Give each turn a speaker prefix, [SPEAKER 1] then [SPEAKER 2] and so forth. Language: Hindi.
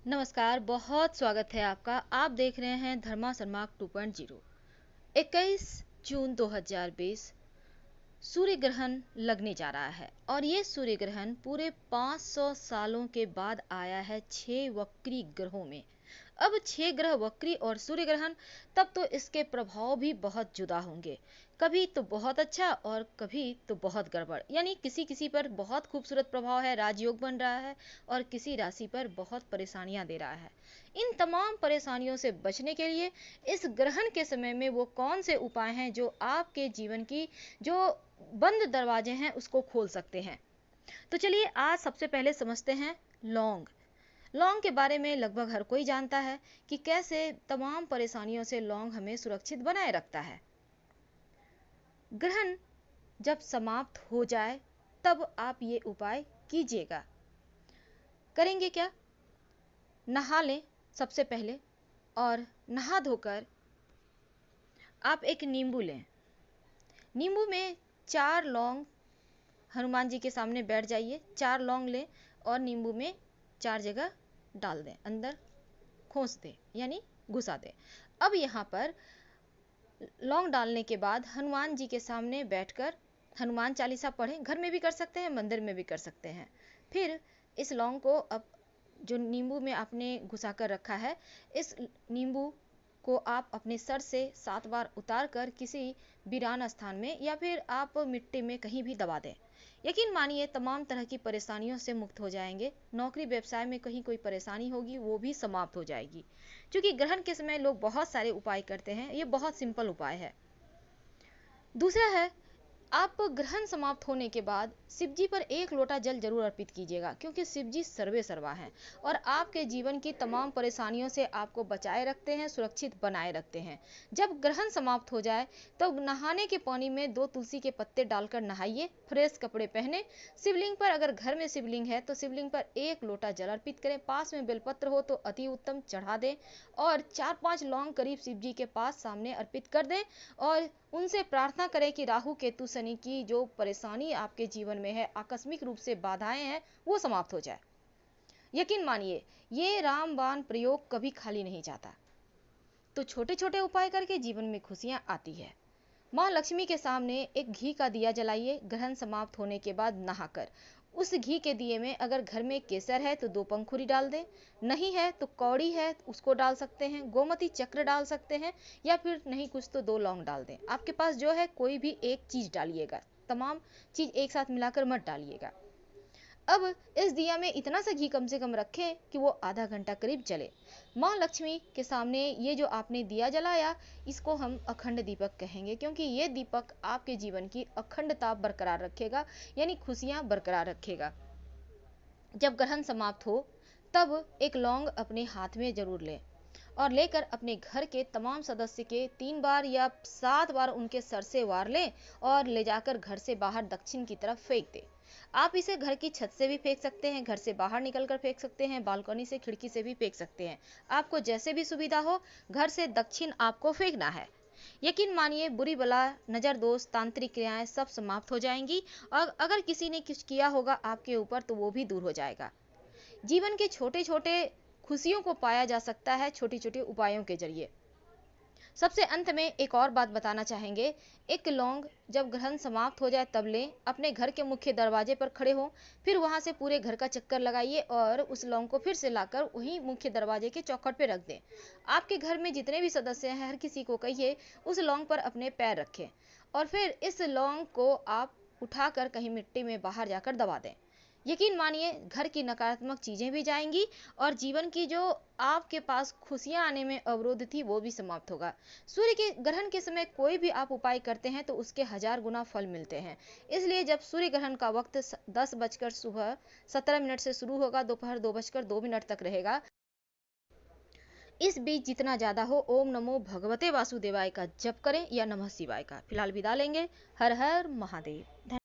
[SPEAKER 1] नमस्कार, बहुत स्वागत है आपका। आप देख रहे हैं धर्मा शर्मा 2.0। 21 जून 2020 सूर्य ग्रहण लगने जा रहा है और ये सूर्य ग्रहण पूरे 500 सालों के बाद आया है 6 वक्री ग्रहों में। अब 6 ग्रह वक्री और सूर्य ग्रहण, तब तो इसके प्रभाव भी बहुत जुदा होंगे। कभी तो बहुत अच्छा और कभी तो बहुत गड़बड़, यानी किसी किसी पर बहुत खूबसूरत प्रभाव है, राजयोग बन रहा है, और किसी राशि पर बहुत परेशानियां दे रहा है। इन तमाम परेशानियों से बचने के लिए इस ग्रहण के समय में वो कौन से उपाय हैं जो आपके जीवन की जो बंद दरवाजे हैं उसको खोल सकते हैं। तो चलिए आज सबसे पहले समझते हैं लौंग। लौंग के बारे में लगभग हर कोई जानता है कि कैसे तमाम परेशानियों से लौंग हमें सुरक्षित बनाए रखता है। ग्रहण जब समाप्त हो जाए तब आप ये उपाय कीजिएगा। करेंगे क्या? नहा लें सबसे पहले, और नहा धोकर आप एक नींबू लें। नींबू में 4 लौंग, हनुमान जी के सामने बैठ जाइए, 4 लौंग लें और नींबू में 4 जगह डाल दें, अंदर खोस दें यानी घुसा दें। अब यहाँ पर लौंग डालने के बाद हनुमान जी के सामने बैठकर हनुमान चालीसा पढ़ें। घर में भी कर सकते हैं, मंदिर में भी कर सकते हैं। फिर इस लौंग को, अब जो नींबू में आपने घुसा कर रखा है, इस नींबू को आप अपने सर से 7 बार उतार कर किसी वीरान स्थान में या फिर आप मिट्टी में कहीं भी दबा दें। यकीन मानिए तमाम तरह की परेशानियों से मुक्त हो जाएंगे। नौकरी व्यवसाय में कहीं कोई परेशानी होगी वो भी समाप्त हो जाएगी। क्योंकि ग्रहण के समय लोग बहुत सारे उपाय करते हैं, ये बहुत सिंपल उपाय है। दूसरा है, आप ग्रहण समाप्त होने के बाद शिव जी पर 1 लोटा जल जरूर अर्पित कीजिएगा, क्योंकि शिव जी सर्वे सर्वा हैं और आपके जीवन की तमाम परेशानियों से आपको बचाए रखते हैं, सुरक्षित बनाए रखते हैं। जब ग्रहण समाप्त हो जाए तब नहाने के पानी में 2 तुलसी के पत्ते डालकर नहाइए, फ्रेश कपड़े पहने, शिवलिंग पर, अगर घर में शिवलिंग है तो शिवलिंग पर 1 लोटा जल अर्पित करें, पास में बेलपत्र हो तो अति उत्तम चढ़ा दें, और 4-5 लौंग करीब शिव जी के पास सामने अर्पित कर दें और उनसे प्रार्थना करें कि राहु केतु शनि की जो परेशानी आपके जीवन में है, आकस्मिक रूप से बाधाएं हैं, वो समाप्त हो जाए। यकीन मानिए ये रामबाण प्रयोग कभी खाली नहीं जाता। तो छोटे छोटे उपाय करके जीवन में खुशियां आती है। माँ लक्ष्मी के सामने एक घी का दिया जलाइए ग्रहण समाप्त होने के बाद नहाकर। उस घी के दिए में अगर घर में केसर है तो 2 पंखुड़ी डाल दें, नहीं है तो कौड़ी है उसको डाल सकते हैं, गोमती चक्र डाल सकते हैं, या फिर नहीं कुछ तो 2 लौंग डाल दें। आपके पास जो है कोई भी एक चीज डालिएगा, तमाम चीज एक साथ मिलाकर मत डालिएगा। अब इस दिया में इतना सा घी कम से कम रखें कि वो आधा घंटा करीब जले। माँ लक्ष्मी के सामने ये जो आपने दिया जलाया, इसको हम अखंड दीपक कहेंगे, क्योंकि ये दीपक आपके जीवन की अखंडता बरकरार रखेगा, यानी खुशियां बरकरार रखेगा। जब ग्रहण समाप्त हो तब एक लौंग अपने हाथ में जरूर लें और लेकर अपने घर के तमाम सदस्य के 3 बार या 7 बार उनके सर से वार लें और ले जाकर घर से बाहर दक्षिण की तरफ फेंक दें। आप इसे घर की छत से भी फेंक सकते हैं, घर से बाहर निकलकर फेंक सकते हैं, बालकनी से, खिड़की से भी फेंक सकते हैं। आपको जैसे भी सुविधा हो, घर से दक्षिण आपको फेंकना है। यकीन मानिए बुरी बला, नजर दोष, तांत्रिक क्रियाएं सब समाप्त हो जाएंगी और अगर किसी ने कुछ किया होगा आपके ऊपर तो वो भी दूर हो जाएगा। जीवन के छोटे छोटे खुशियों को पाया जा सकता है छोटे छोटे उपायों के जरिए। सबसे अंत में एक और बात बताना चाहेंगे, एक लौंग जब ग्रहण समाप्त हो जाए तब लें, अपने घर के मुख्य दरवाजे पर खड़े हो, फिर वहां से पूरे घर का चक्कर लगाइए और उस लौंग को फिर से लाकर वहीं मुख्य दरवाजे के चौखट पे रख दें। आपके घर में जितने भी सदस्य हैं हर किसी को कहिए उस लौंग पर अपने पैर रखें और फिर इस लौंग को आप उठाकर कहीं मिट्टी में बाहर जाकर दबा दें। यकीन मानिए घर की नकारात्मक चीजें भी जाएंगी और जीवन की जो आपके पास खुशियां आने में अवरोध थी वो भी समाप्त होगा। सूर्य के ग्रहण के समय कोई भी आप उपाय करते हैं तो उसके 1000 गुना फल मिलते हैं। इसलिए जब सूर्य ग्रहण का वक्त 10 बजकर सुबह 17 मिनट से शुरू होगा, दोपहर 2 बजकर 2 मिनट तक रहेगा। इस बीच जितना ज्यादा हो ओम नमो भगवते वासुदेवाय का जप करें या नमः शिवाय का। फिलहाल विदा लेंगे। हर हर महादेव।